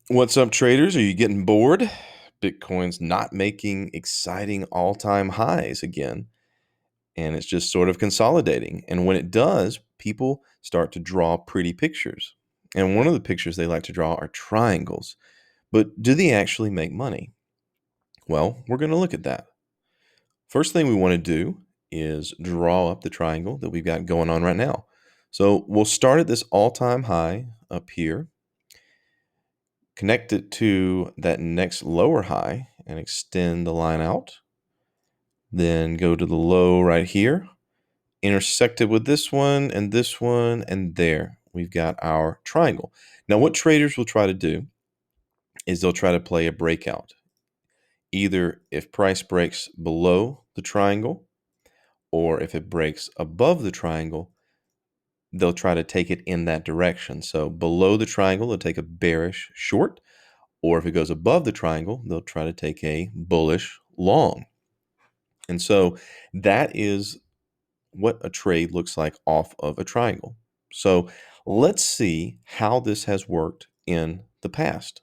What's up, traders? Are you getting bored? Bitcoin's not making exciting all time highs again, and it's just sort of consolidating. And when it does, people start to draw pretty pictures. And one of the pictures they like to draw are triangles. But do they actually make money? Well, we're going to look at that. First thing we want to do is draw up the triangle that we've got going on right now. So we'll start at this all time high up here, connect it to that next lower high and extend the line out. Then go to the low right here, intersect it with this one, and there we've got our triangle. Now, what traders will try to do is they'll try to play a breakout. Either if price breaks below the triangle or if it breaks above the triangle, they'll try to take it in that direction. So below the triangle, they'll take a bearish short, or if it goes above the triangle, they'll try to take a bullish long. And so that is what a trade looks like off of a triangle. So let's see how this has worked in the past.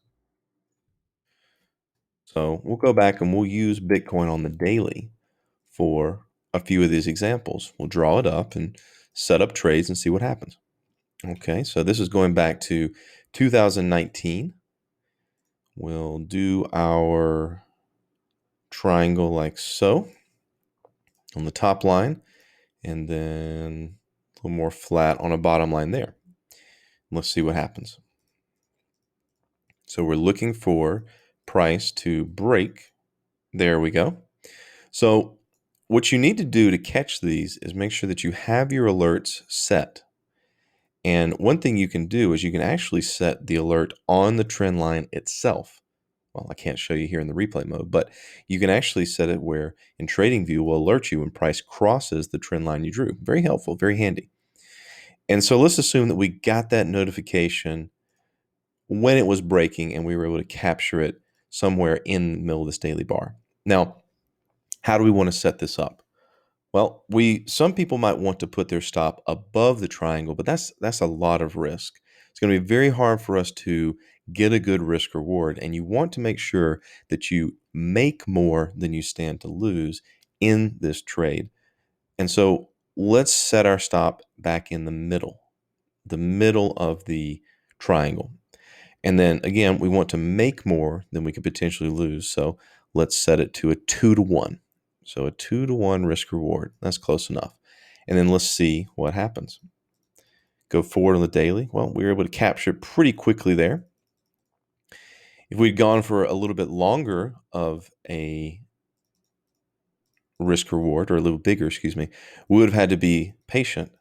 So we'll go back and we'll use Bitcoin on the daily for a few of these examples. We'll draw it up and set up trades and see what happens. Okay, so this is going back to 2019. We'll do our triangle like so on the top line, and then a little more flat on a bottom line there. Let's see what happens. So we're looking for price to break. There we go. So what you need to do to catch these is make sure that you have your alerts set. And one thing you can do is you can actually set the alert on the trend line itself. Well, I can't show you here in the replay mode, but you can actually set it where in Tradingview will alert you when price crosses the trend line you drew. Very helpful, very handy. And so let's assume that we got that notification when it was breaking and we were able to capture it somewhere in the middle of this daily bar. Now, how do we want to set this up? Well, some people might want to put their stop above the triangle, but that's a lot of risk. It's going to be very hard for us to get a good risk reward, and you want to make sure that you make more than you stand to lose in this trade. And so let's set our stop back in the middle of the triangle. And then again, we want to make more than we could potentially lose. So let's set it to a 2-to-1. So a 2-to-1 risk reward. That's close enough. And then let's see what happens. Go forward on the daily. Well, we were able to capture it pretty quickly there. If we'd gone for a little bit longer of a risk reward, or a little bigger, excuse me, we would have had to be patient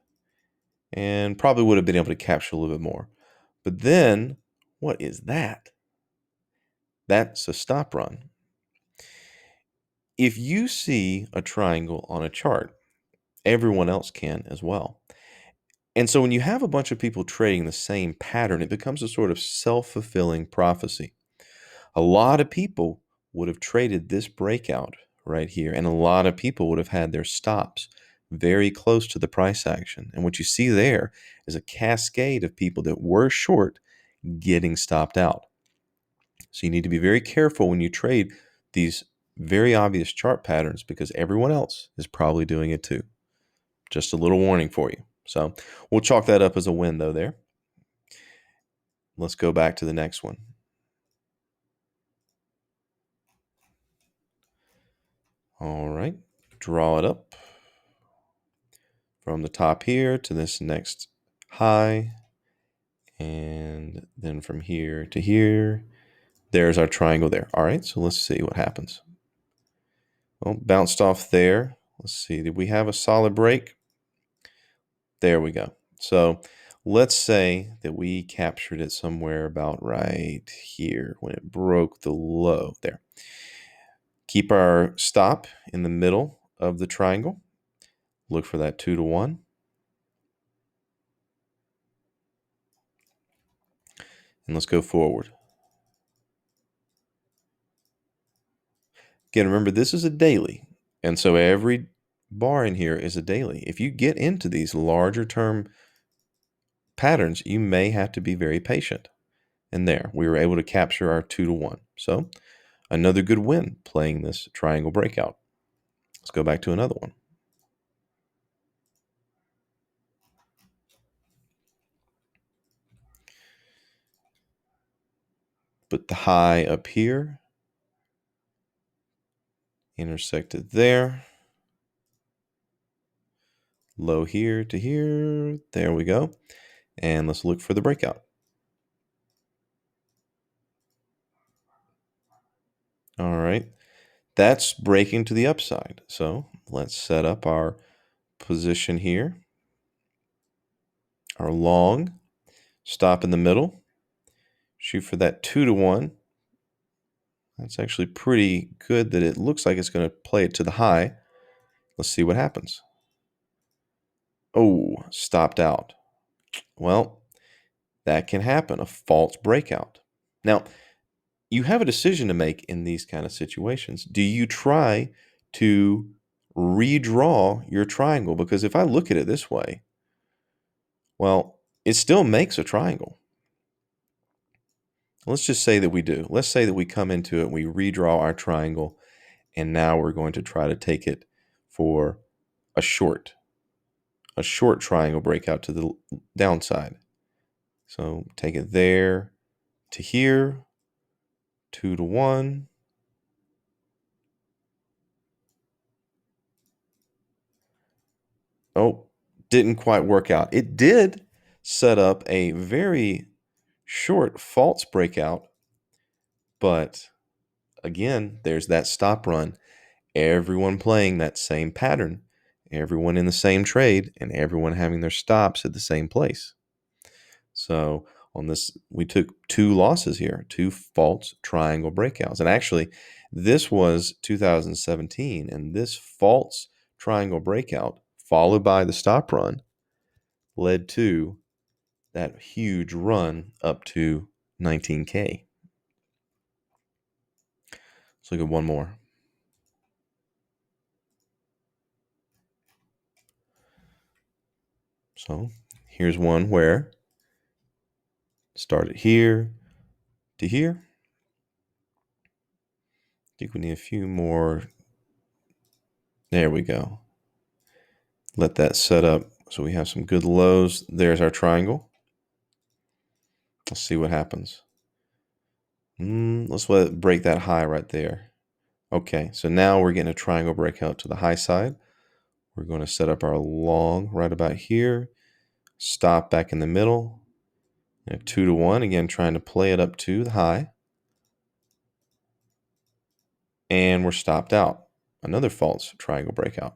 and probably would have been able to capture a little bit more. But then, what is that? That's a stop run. If you see a triangle on a chart, everyone else can as well. And so when you have a bunch of people trading the same pattern, it becomes a sort of self-fulfilling prophecy. A lot of people would have traded this breakout right here, and a lot of people would have had their stops very close to the price action. And what you see there is a cascade of people that were short getting stopped out. So you need to be very careful when you trade these very obvious chart patterns because everyone else is probably doing it too. Just a little warning for you. So we'll chalk that up as a win though there. Let's go back to the next one. All right, draw it up from the top here to this next high, and then from here to here. There's our triangle there. All right, so let's see what happens. Well, bounced off there. Let's see, did we have a solid break? There we go. So let's say that we captured it somewhere about right here when it broke the low there. Keep our stop in the middle of the triangle. Look for that 2-to-1. And let's go forward. Again, remember this is a daily. And so every bar in here is a daily. If you get into these larger term patterns, you may have to be very patient. And there, we were able to capture our 2 to 1. So another good win playing this triangle breakout. Let's go back to another one. Put the high up here, intersected there, low here to here. There we go. And let's look for the breakout. All right. That's breaking to the upside. So let's set up our position here. Our long, stop in the middle, shoot for that 2 to 1. That's actually pretty good that it looks like it's going to play it to the high. Let's see what happens. Oh, stopped out. Well, that can happen, a false breakout. Now, you have a decision to make in these kind of situations. Do you try to redraw your triangle? Because if I look at it this way, well, it still makes a triangle. Let's just say that we do. Let's say that we come into it, we redraw our triangle, and now we're going to try to take it for a short triangle breakout to the downside. So take it there to here, 2 to 1. Oh, didn't quite work out. It did set up a very short false breakout, but again, there's that stop run. Everyone playing that same pattern, everyone in the same trade, and everyone having their stops at the same place. So on this, we took 2 losses here, 2 false triangle breakouts. And actually, this was 2017, and this false triangle breakout, followed by the stop run, led to that huge run up to 19K. Let's look at one more. So here's one where started here to here. I think we need a few more. There we go. Let that set up so we have some good lows. There's our triangle. Let's see what happens. Let's let it break that high right there. Okay, so now we're getting a triangle breakout to the high side. We're going to set up our long right about here. Stop back in the middle. 2 to 1, again, trying to play it up to the high. And we're stopped out. Another false triangle breakout.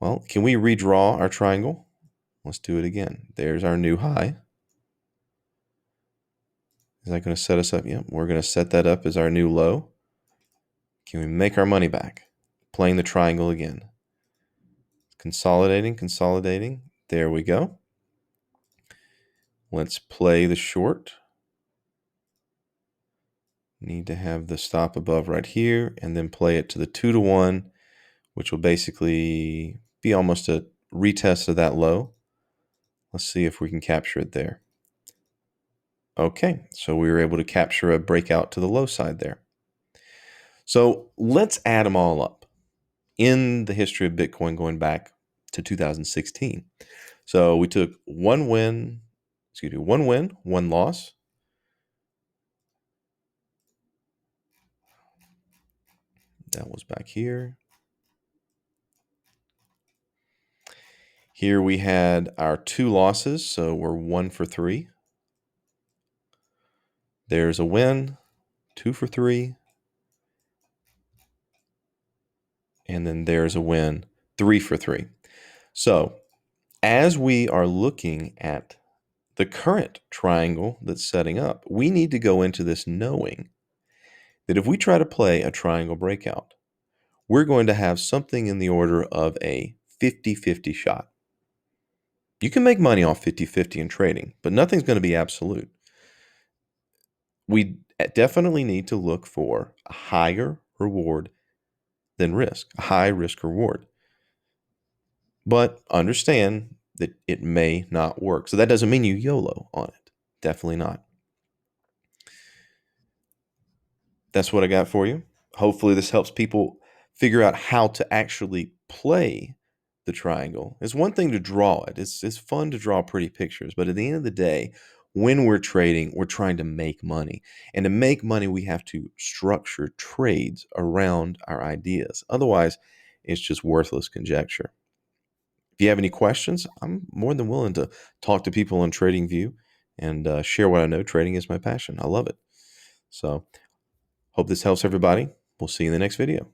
Well, can we redraw our triangle? Let's do it again. There's our new high. Is that going to set us up? Yep, we're going to set that up as our new low. Can we make our money back? Playing the triangle again. Consolidating, consolidating. There we go. Let's play the short. Need to have the stop above right here and then play it to the 2 to 1, which will basically be almost a retest of that low. Let's see if we can capture it there. Okay, so we were able to capture a breakout to the low side there. So let's add them all up in the history of Bitcoin going back to 2016. So we took one win, 1 loss. That was back here. Here we had our 2 losses, so we're 1 for 3. There's a win, 2 for 3. And then there's a win, 3 for 3. So as we are looking at the current triangle that's setting up, we need to go into this knowing that if we try to play a triangle breakout, we're going to have something in the order of a 50-50 shot. You can make money off 50-50 in trading, but nothing's going to be absolute. We definitely need to look for a higher reward than risk, a high risk reward. But understand that it may not work. So that doesn't mean you YOLO on it. Definitely not. That's what I got for you. Hopefully, this helps people figure out how to actually play the triangle. It's one thing to draw it. It's fun to draw pretty pictures, but at the end of the day, when we're trading, we're trying to make money. And to make money, we have to structure trades around our ideas. Otherwise, it's just worthless conjecture. If you have any questions, I'm more than willing to talk to people on TradingView and share what I know. Trading is my passion. I love it. So, hope this helps everybody. We'll see you in the next video.